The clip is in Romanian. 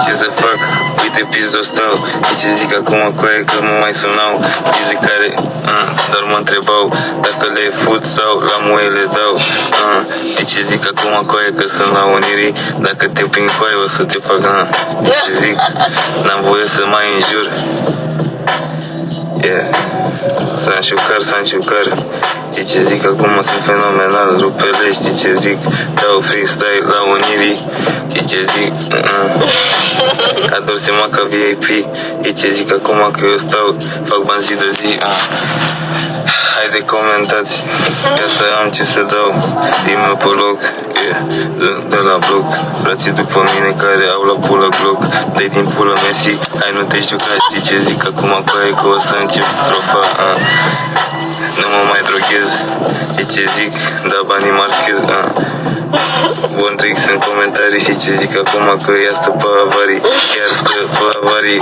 Ce să fac? Uite pizdul stau. De ce zic acum cu aia că mă mai sunau? Pize care doar mă întrebau dacă le fut sau la muie le dau. De ce zic acum cu aia că sunt la Unirii? Dacă te prind cu aia o să te fac. De ce zic? N-am voie să mai înjur. Yeah. Sanșucar. Știi ce zic acum, sunt fenomenal. Rupele, știi ce zic? Dau freestyle la Unirii. Știi ce zic? Ador Sema ca VIP. Știi ce zic acum că eu stau, fac bani zi de zi. Haide comentați, ca să am ce să dau. Rime pe loc, de la bloc. Frații după mine care au la pulă Glock. Dai din pulă Messi, hai nu te juca. Știi ce zic acum cu aia că o să încep strofa. Nu mă mai droghez. Știi ce zic? Da banii marchez. Bun tricks în comentarii. Știi ce zic acum că ea stă pe avarii. Chiar stă pe avarii.